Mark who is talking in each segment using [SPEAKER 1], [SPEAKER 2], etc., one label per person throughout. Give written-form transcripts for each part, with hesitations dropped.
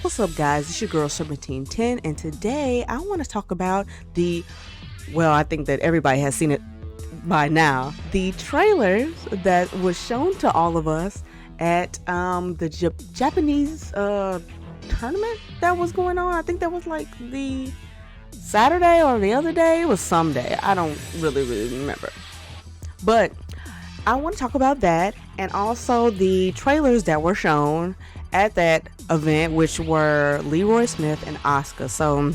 [SPEAKER 1] What's up, guys? It's your girl 1710, and today I want to talk about I think that everybody has seen it by now, the trailers that was shown to all of us at the Japanese tournament that was going on. I think that was like the Saturday or the other day. It was some day. I don't really remember. But I want to talk about that and also the trailers that were shown at that event, which were Leroy Smith and Asuka. So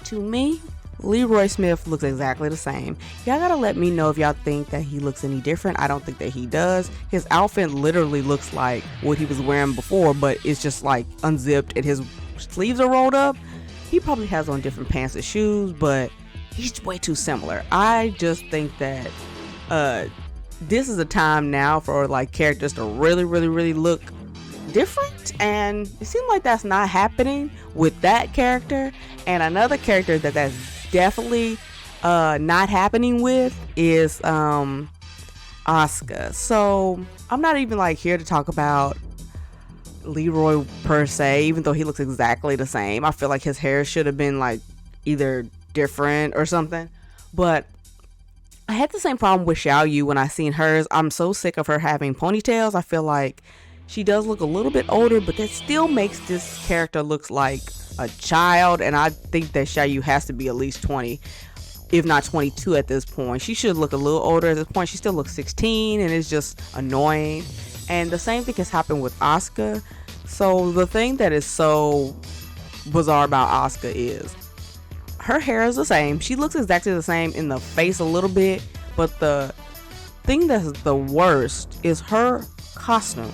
[SPEAKER 1] to me, Leroy Smith looks exactly the same. Y'all gotta let me know if y'all think that he looks any different. I don't think that he does. His outfit literally looks like what he was wearing before, but it's just like unzipped and his sleeves are rolled up. He probably has on different pants and shoes, but he's way too similar. I just think that this is a time now for like characters to really look different, and it seems like that's not happening with that character. And another character that's definitely not happening with is Asuka. So I'm not even like here to talk about Leroy per se, even though he looks exactly the same. I feel like his hair should have been like either different or something, but I had the same problem with Xiao Yu when I seen hers. I'm so sick of her having ponytails. I feel like she does look a little bit older, but that still makes this character look like a child, and I think that Xiao Yu has to be at least 20, if not 22 at this point. She should look a little older at this point. She still looks 16, and it's just annoying. And the same thing has happened with Asuka. So the thing that is so bizarre about Asuka is her hair is the same. She looks exactly the same in the face a little bit, but the thing that's the worst is her costume.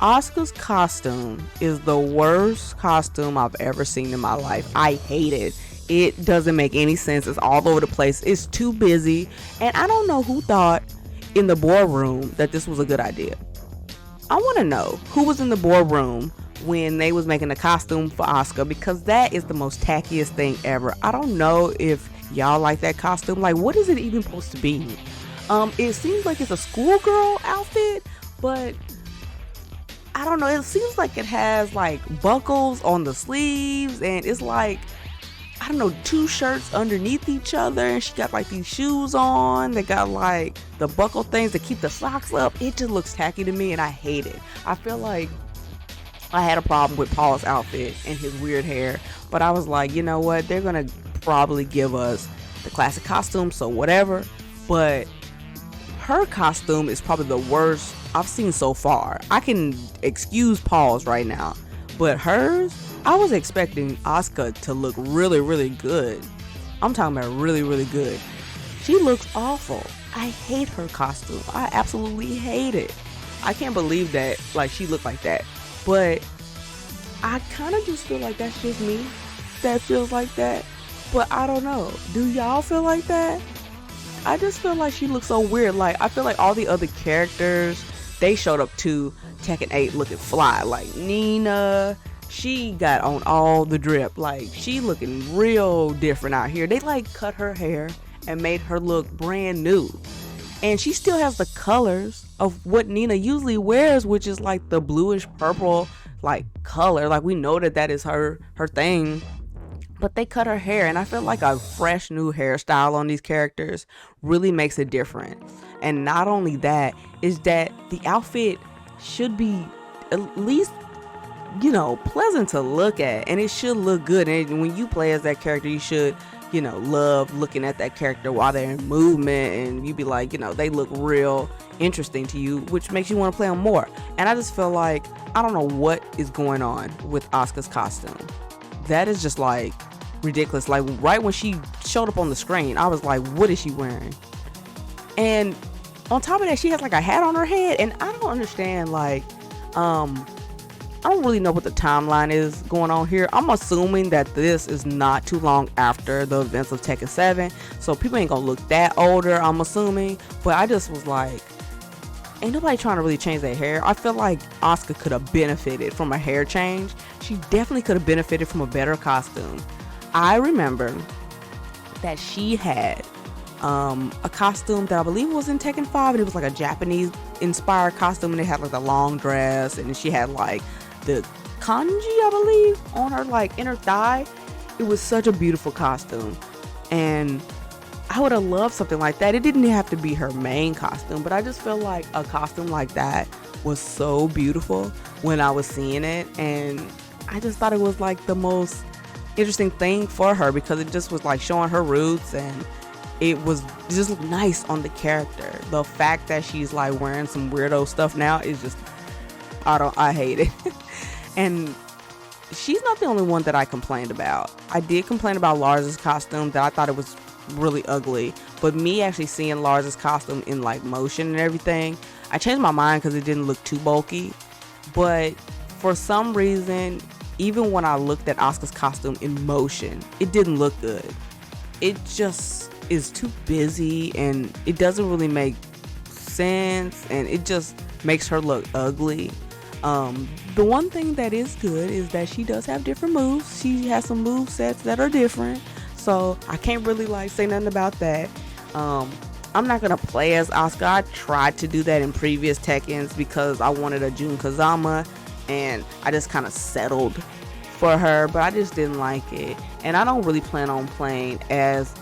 [SPEAKER 1] Asuka's costume is the worst costume I've ever seen in my life. I hate it. It doesn't make any sense. It's all over the place. It's too busy. And I don't know who thought in the boardroom that this was a good idea. I want to know who was in the boardroom when they was making a costume for Asuka, because that is the most tackiest thing ever. I don't know if y'all like that costume. Like, what is it even supposed to be? It seems like it's a schoolgirl outfit, but I don't know. It seems like it has like buckles on the sleeves, and it's like, I don't know, two shirts underneath each other, and she got like these shoes on. They got like the buckle things that keep the socks up. It just looks tacky to me, and I hate it. I feel like I had a problem with Paul's outfit and his weird hair, but I was like, you know what? They're gonna probably give us the classic costume, so whatever. But her costume is probably the worst I've seen so far. I can excuse Paul's right now, but hers, I was expecting Asuka to look really good. I'm talking about really good. She looks awful. I hate her costume. I absolutely hate it. I can't believe that like she looked like that. But I kind of just feel like that's just me that feels like that. But I don't know. Do y'all feel like that? I just feel like she looks so weird. Like, I feel like all the other characters, they showed up to Tekken 8 looking fly. Like Nina, she got on all the drip. Like, she looking real different out here. They like cut her hair and made her look brand new. And she still has the colors of what Nina usually wears, which is like the bluish purple like color. Like, we know that is her thing. But they cut her hair, and I feel like a fresh new hairstyle on these characters really makes it different. And not only that, is that the outfit should be at least, you know, pleasant to look at, and it should look good. And when you play as that character, you should, you know, love looking at that character while they're in movement, and you be like, you know, they look real interesting to you, which makes you want to play them more. And I just feel like, I don't know what is going on with Asuka's costume. That is just like ridiculous. Like, right when she showed up on the screen, I was like, what is she wearing? And on top of that, she has like a hat on her head, and I don't understand, like, I don't really know what the timeline is going on here. I'm assuming that this is not too long after the events of Tekken 7, so people ain't gonna look that older, I'm assuming. But I just was like, ain't nobody trying to really change their hair. I feel like Asuka could have benefited from a hair change. She definitely could have benefited from a better costume. I remember that she had a costume that I believe was in Tekken 5, and it was like a Japanese inspired costume, and it had like the long dress, and she had like the kanji, I believe, on her like inner thigh. It was such a beautiful costume, and I would have loved something like that. It didn't have to be her main costume, but I just feel like a costume like that was so beautiful when I was seeing it, and I just thought it was like the most interesting thing for her because it just was like showing her roots, and it just looked nice on the character. The fact that she's like wearing some weirdo stuff now is just, I hate it. And she's not the only one that I complained about. I did complain about Lars's costume, that I thought it was really ugly, but me actually seeing Lars's costume in like motion and everything, I changed my mind because it didn't look too bulky. But for some reason, even when I looked at Asuka's costume in motion, it didn't look good. It just is too busy and it doesn't really make sense, and it just makes her look ugly. The one thing that is good is that she does have different moves. She has some move sets that are different, so I can't really like say nothing about that. I'm not gonna play as Asuka. I tried to do that in previous Tekkens because I wanted a Jun Kazama, and I just kind of settled for her, but I just didn't like it, and I don't really plan on playing as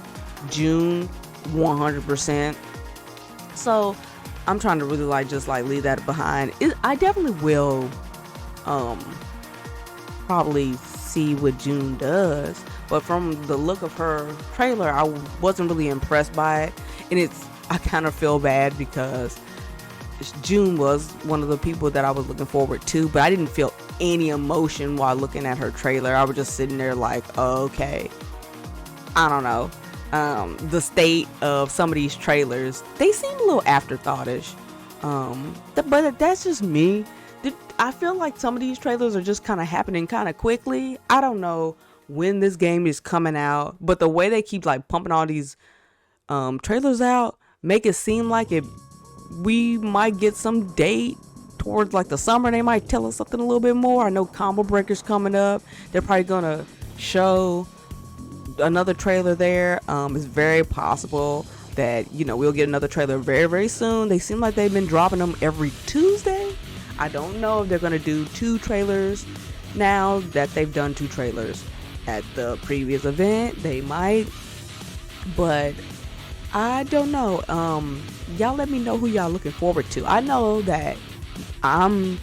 [SPEAKER 1] June 100%. So I'm trying to really like just like leave that behind. I definitely will probably see what June does, but from the look of her trailer, I wasn't really impressed by it, and I kind of feel bad because June was one of the people that I was looking forward to, but I didn't feel any emotion while looking at her trailer. I was just sitting there like, oh, okay. I don't know. The state of some of these trailers, they seem a little afterthoughtish. But that's just me. I feel like some of these trailers are just kind of happening kind of quickly. I don't know when this game is coming out, but the way they keep like pumping all these trailers out make it seem like we might get some date towards like the summer. They might tell us something a little bit more. I know Combo Breaker's coming up. They're probably gonna show another trailer there. It's very possible that we'll get another trailer very, very soon. They seem like they've been dropping them every Tuesday. I don't know if they're gonna do 2 trailers now that they've done 2 trailers at the previous event. They might, but I don't know. Y'all let me know who y'all looking forward to. I know that I'm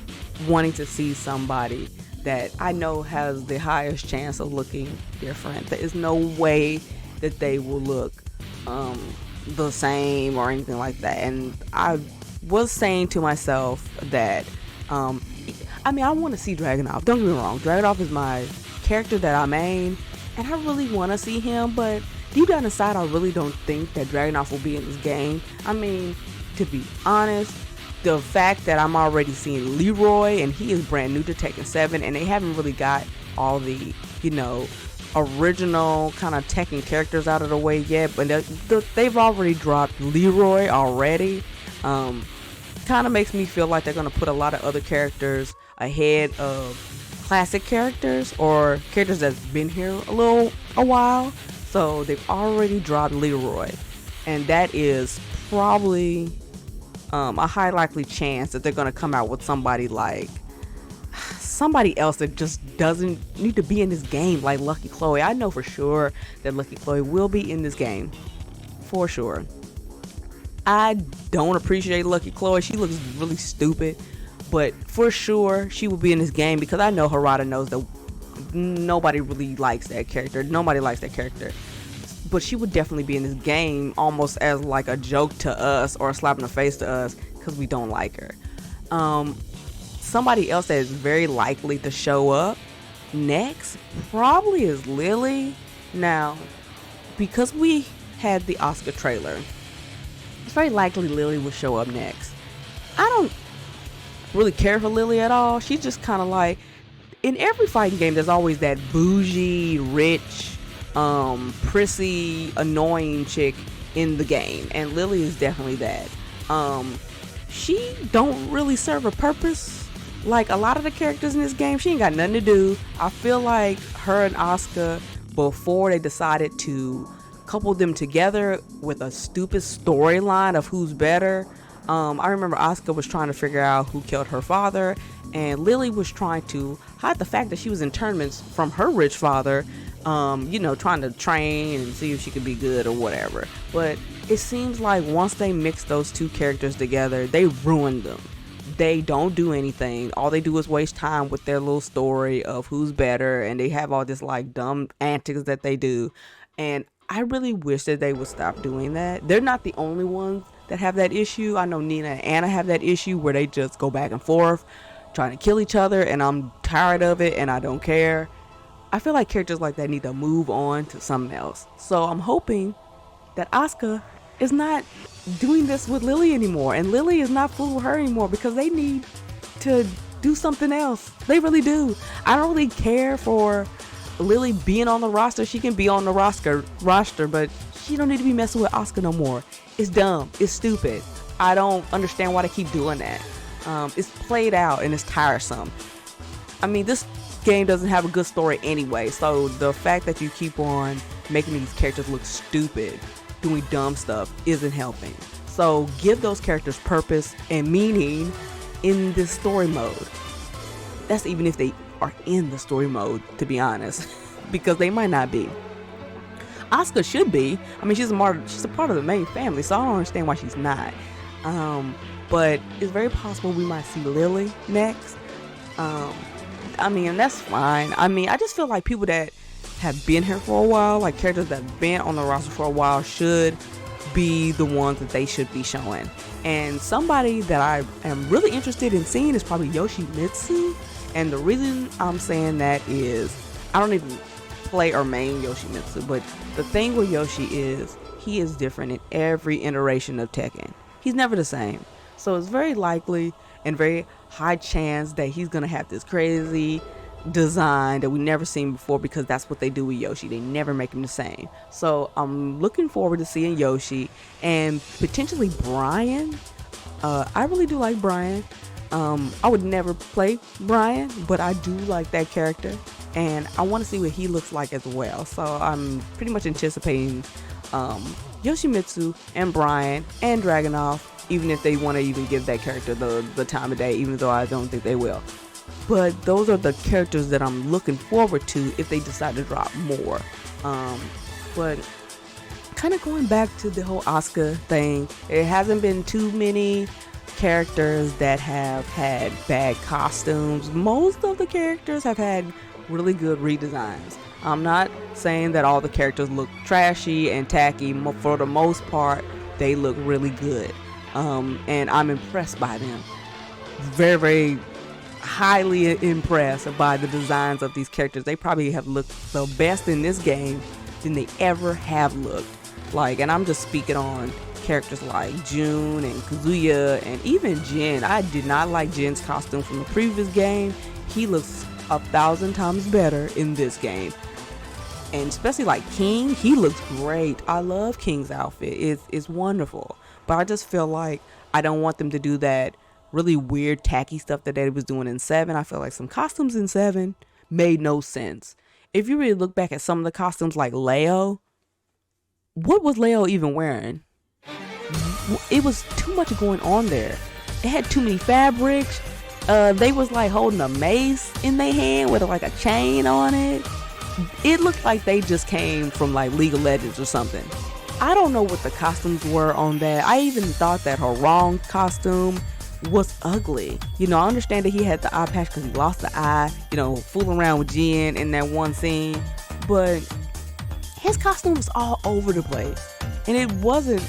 [SPEAKER 1] wanting to see somebody that I know has the highest chance of looking different. There is no way that they will look the same or anything like that. And I was saying to myself that I want to see Dragunov. Don't get me wrong, Dragunov is my character that I main, and I really want to see him, but deep down inside, I really don't think that Dragunov will be in this game. To be honest, the fact that I'm already seeing Leroy, and he is brand new to Tekken 7, and they haven't really got all the, original kind of Tekken characters out of the way yet, but they've already dropped Leroy already. Kind of makes me feel like they're going to put a lot of other characters ahead of classic characters or characters that's been here a while. So they've already dropped Leroy, and that is probably a high likely chance that they're going to come out with somebody else that just doesn't need to be in this game, like Lucky Chloe. I know for sure that Lucky Chloe will be in this game, for sure. I don't appreciate Lucky Chloe. She looks really stupid, but for sure she will be in this game because I know Harada knows that nobody really likes that character. Nobody likes that character. But she would definitely be in this game almost as like a joke to us or a slap in the face to us because we don't like her. Somebody else that is very likely to show up next probably is Lily. Now, because we had the Asuka trailer, it's very likely Lily will show up next. I don't really care for Lily at all. She's just kind of like, in every fighting game, there's always that bougie, rich, prissy, annoying chick in the game, and Lily is definitely that. She don't really serve a purpose like a lot of the characters in this game. She ain't got nothing to do. I feel like her and Asuka, before they decided to couple them together with a stupid storyline of who's better, I remember Asuka was trying to figure out who killed her father, and Lily was trying to hide the fact that she was in tournaments from her rich father, trying to train and see if she could be good or whatever. But it seems like once they mix those two characters together, they ruin them. They don't do anything. All they do is waste time with their little story of who's better, and they have all this like dumb antics that they do. And I really wish that they would stop doing that. They're not the only ones that have that issue. I know Nina and Anna have that issue where they just go back and forth trying to kill each other, and I'm tired of it and I don't care. I feel like characters like that need to move on to something else. So I'm hoping that Asuka is not doing this with Lily anymore, and Lily is not fooling with her anymore, because they need to do something else. They really do. I don't really care for Lily being on the roster. She can be on the roster, but she don't need to be messing with Asuka no more. It's dumb. It's stupid. I don't understand why they keep doing that. It's played out and it's tiresome. I mean, this game doesn't have a good story anyway, so the fact that you keep on making these characters look stupid, doing dumb stuff, isn't helping. So give those characters purpose and meaning in this story mode. That's even if they are in the story mode, to be honest, because they might not be. Asuka should be. I mean, she's a part of the main family, so I don't understand why she's not. But it's very possible we might see Lily next. And that's fine. I just feel like people that have been here for a while, like characters that have been on the roster for a while, should be the ones that they should be showing. And somebody that I am really interested in seeing is probably Yoshimitsu. And the reason I'm saying that is, I don't even play or main Yoshimitsu, but the thing with Yoshi is, he is different in every iteration of Tekken. He's never the same. So it's very likely and very high chance that he's going to have this crazy design that we've never seen before, because that's what they do with Yoshi. They never make him the same. So I'm looking forward to seeing Yoshi and potentially Brian. I really do like Brian. I would never play Brian, but I do like that character, and I want to see what he looks like as well. So I'm pretty much anticipating Yoshimitsu and Brian and Dragunov, even if they want to even give that character the time of day, even though I don't think they will. But those are the characters that I'm looking forward to if they decide to drop more. But kind of going back to the whole Asuka thing, it hasn't been too many characters that have had bad costumes. Most of the characters have had really good redesigns. I'm not saying that all the characters look trashy and tacky. For the most part, they look really good. And I'm impressed by them. Very, very highly impressed by the designs of these characters. They probably have looked the best in this game than they ever have looked. And I'm just speaking on characters like June and Kazuya and even Jin. I did not like Jin's costume from the previous game. He looks 1,000 times better in this game. And especially like King, he looks great. I love King's outfit. It's wonderful. But I just feel like I don't want them to do that really weird, tacky stuff that they was doing in 7. I feel like some costumes in 7 made no sense. If you really look back at some of the costumes like Leo, what was Leo even wearing? It was too much going on there. It had too many fabrics. They was like holding a mace in their hand with like a chain on it. It looked like they just came from like League of Legends or something. I don't know what the costumes were on that. I even thought that her wrong costume was ugly. I understand that he had the eye patch because he lost the eye, fooling around with Jin in that one scene. But his costume was all over the place. And it wasn't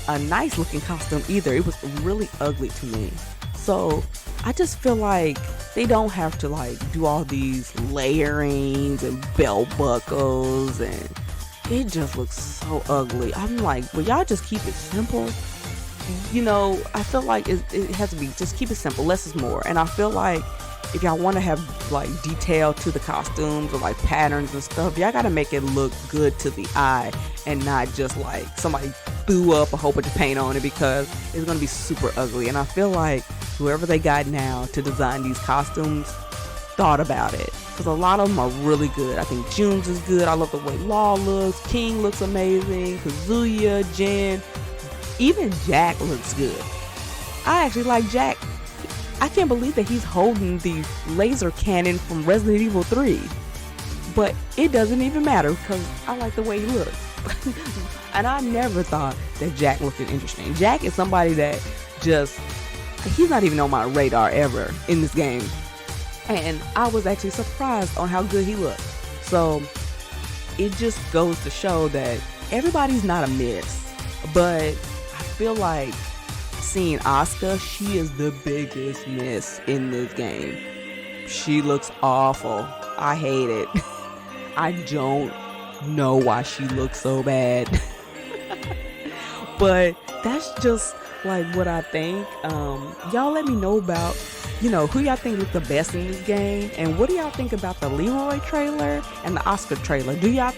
[SPEAKER 1] a nice looking costume either. It was really ugly to me. So I just feel like they don't have to do all these layerings and belt buckles, and it just looks so ugly. I'm like, will y'all just keep it simple? I feel like it has to be, just keep it simple. Less is more. And I feel like if y'all want to have detail to the costumes or patterns and stuff, y'all gotta make it look good to the eye and not just somebody threw up a whole bunch of paint on it, because it's gonna be super ugly. And I feel like whoever they got now to design these costumes thought about it, because a lot of them are really good. I think June's is good. I love the way Law looks. King looks amazing. Kazuya, Jin, even Jack looks good. I actually like Jack. I can't believe that he's holding the laser cannon from Resident Evil 3. But it doesn't even matter because I like the way he looks. And I never thought that Jack looked interesting. Jack is somebody that he's not even on my radar ever in this game. And I was actually surprised on how good he looked. So it just goes to show that everybody's not a miss. But I feel like seeing Asuka, she is the biggest miss in this game. She looks awful. I hate it. I don't know why she looks so bad. But that's just like what I think. Y'all let me know about, who y'all think looked the best in this game, and what do y'all think about the Leroy trailer and the Asuka trailer? Do y'all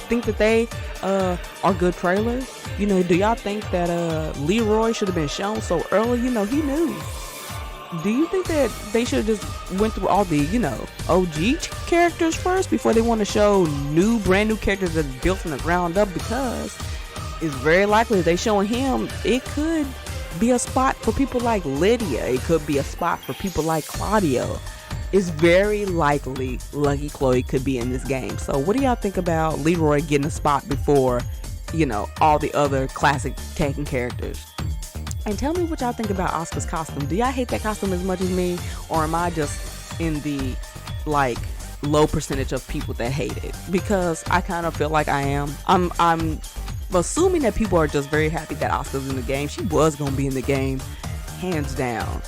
[SPEAKER 1] think that they are good trailers? Do y'all think that Leroy should have been shown so early? He knew. Do you think that they should have just went through all the, OG characters first before they want to show brand new characters that are built from the ground up? Because it's very likely they showing him, it could be a spot for people like Lydia. It could be a spot for people like Claudio. It's very likely Lucky Chloe could be in this game. So what do y'all think about Leroy getting a spot before, all the other classic Tekken characters? And tell me what y'all think about Asuka's costume. Do y'all hate that costume as much as me? Or am I just in the, low percentage of people that hate it? Because I kind of feel like I am. I'm assuming that people are just very happy that Asuka's in the game. She was going to be in the game, hands down.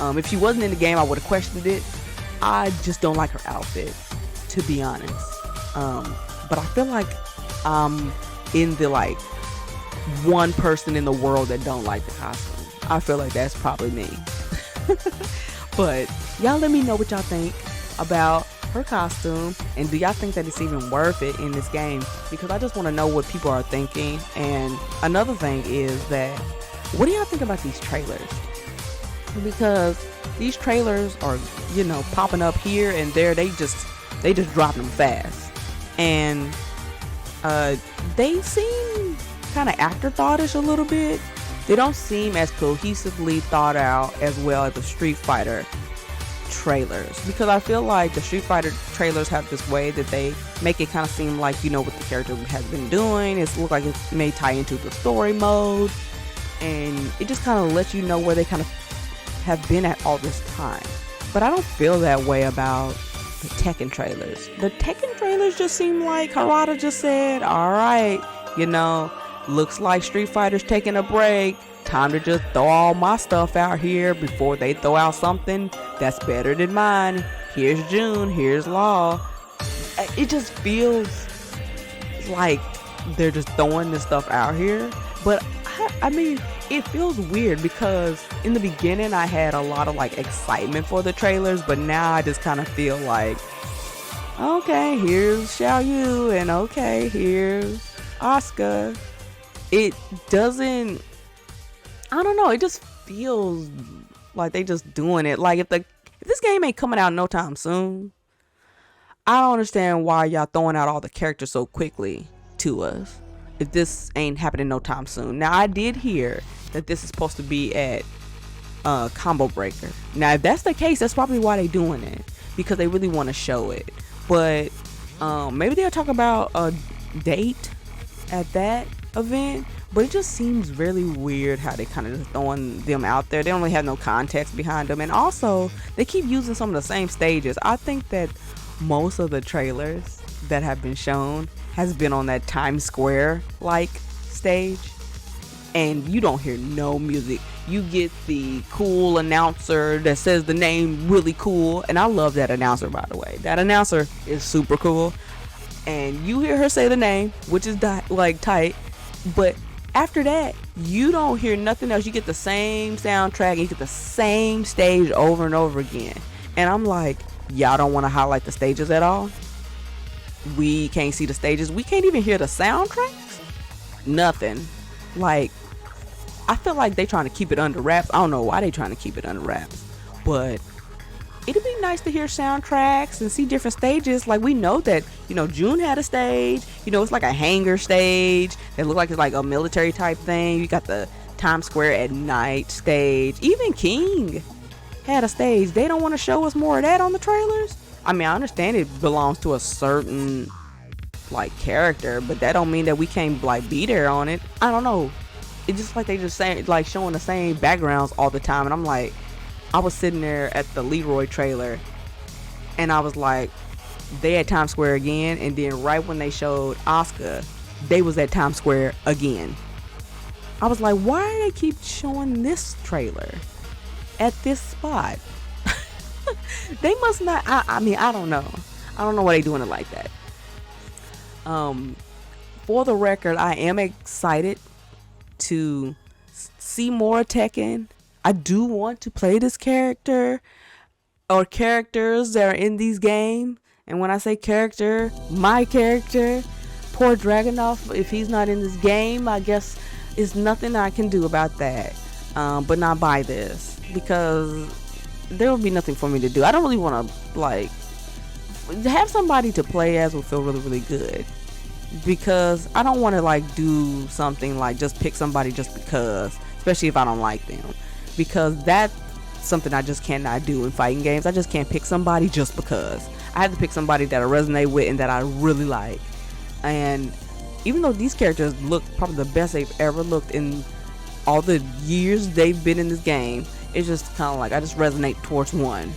[SPEAKER 1] If she wasn't in the game, I would have questioned it. I just don't like her outfit, to be honest. But I feel like I'm in the, one person in the world that don't like the costume. I feel like that's probably me. But y'all let me know what y'all think about her costume, and do y'all think that it's even worth it in this game? Because I just want to know what people are thinking. And another thing is that, what do y'all think about these trailers? Because these trailers are, popping up here and there. They just drop them fast, and they seem kind of afterthoughtish a little bit. They don't seem as cohesively thought out as well as the Street Fighter trailers, because I feel like the Street Fighter trailers have this way that they make it kind of seem like what the character has been doing. It looks like it may tie into the story mode, and it just kind of lets you know where they kind of have been at all this time. But I don't feel that way about the Tekken trailers. The Tekken trailers just seem like Harada just said, alright, looks like Street Fighter's taking a break. Time to just throw all my stuff out here before they throw out something that's better than mine. Here's June, here's Law. It just feels like they're just throwing this stuff out here. But I mean, it feels weird because in the beginning I had a lot of excitement for the trailers, but now I just kind of feel like, okay, here's Xiao Yu, and okay, here's Asuka. It doesn't, I don't know, it just feels like they just doing it. Like if this game ain't coming out no time soon, I don't understand why y'all throwing out all the characters so quickly to us if this ain't happening no time soon. Now I did hear that this is supposed to be at Combo Breaker. Now if that's the case, that's probably why they doing it, because they really want to show it. But maybe they'll talk about a date at that event. But it just seems really weird how they kind of just throwing them out there. They don't really have no context behind them, and also they keep using some of the same stages. I think that most of the trailers that have been shown has been on that Times Square stage, and you don't hear no music. You get the cool announcer that says the name really cool, and I love that announcer, by the way. That announcer is super cool, and you hear her say the name, which is tight, but after that you don't hear nothing else. You get the same soundtrack and you get the same stage over and over again, and I'm like, y'all don't want to highlight the stages at all? We can't see the stages, we can't even hear the soundtracks, nothing. I feel like they trying to keep it under wraps. I don't know why they trying to keep it under wraps, but it'd be nice to hear soundtracks and see different stages. We know that, June had a stage, it's like a hangar stage that look like it's like a military type thing. You got the Times Square at night stage. Even King had a stage. They don't want to show us more of that on the trailers. I mean, I understand it belongs to a certain like character, but that don't mean that we can't like be there on it. I don't know. It's just like they just saying like showing the same backgrounds all the time, and I'm like, I was sitting there at the Leroy trailer, and I was like, they at Times Square again, and then right when they showed Asuka, they was at Times Square again. I was like, why do they keep showing this trailer at this spot? They must not. I mean, I don't know. I don't know why they doing it like that. For the record, I am excited to see more Tekken. I do want to play this character or characters that are in these games. And when I say character, my character, poor Dragunov, if he's not in this game, I guess it's nothing I can do about that. But not buy this, because there will be nothing for me to do. I don't really want to like have somebody to play as will feel really, really good, because I don't want to like do something like just pick somebody just because, especially if I don't like them, because that's something I just cannot do in fighting games. I just can't pick somebody just because. I have to pick somebody that I resonate with and that I really like. And even though these characters look probably the best they've ever looked in all the years they've been in this game, it's just kind of like I just resonate towards one.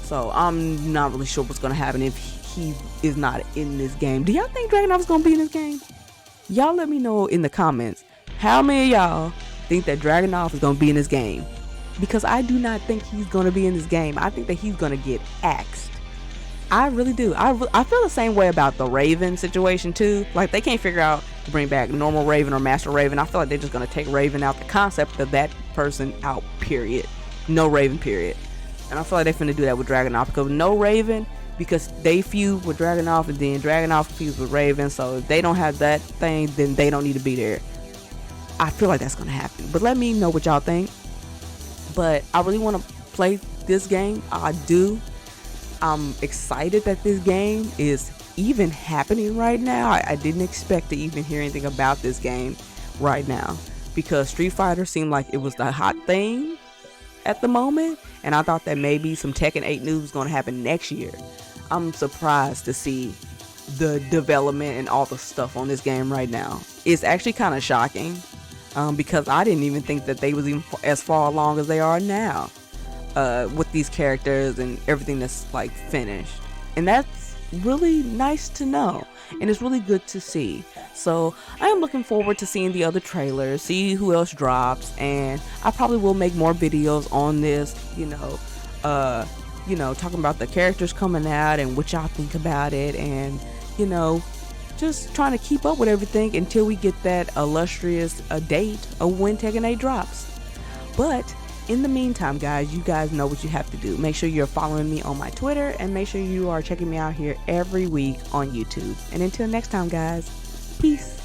[SPEAKER 1] So I'm not really sure what's going to happen if he is not in this game. Do y'all think Dragunov is going to be in this game? Y'all let me know in the comments how many of y'all think that Dragunov is going to be in this game, because I do not think he's going to be in this game. I think that he's going to get axed. I really do. I feel the same way about the Raven situation too. Like, they can't figure out to bring back normal Raven or Master Raven. I feel like they're just going to take Raven out, the concept of that person out, period. No Raven, period. And I feel like they're finna do that with Dragunov, because no Raven, because they feud with Dragunov, and then Dragunov feuds with Raven. So if they don't have that thing, then they don't need to be there. I feel like that's going to happen. But let me know what y'all think. But I really want to play this game. I do. I'm excited that this game is even happening right now. I didn't expect to even hear anything about this game right now, because Street Fighter seemed like it was the hot thing at the moment, and I thought that maybe some Tekken 8 news was going to happen next year. I'm surprised to see the development and all the stuff on this game right now. It's actually kind of shocking, because I didn't even think that they was even as far along as they are now. With these characters and everything that's like finished, and that's really nice to know, and it's really good to see. So I am looking forward to seeing the other trailers, see who else drops, and I probably will make more videos on this, talking about the characters coming out and what y'all think about it, and just trying to keep up with everything until we get that illustrious date of when Tekken 8 drops. But in the meantime, guys, you guys know what you have to do. Make sure you're following me on my Twitter, and make sure you are checking me out here every week on YouTube. And until next time, guys, peace.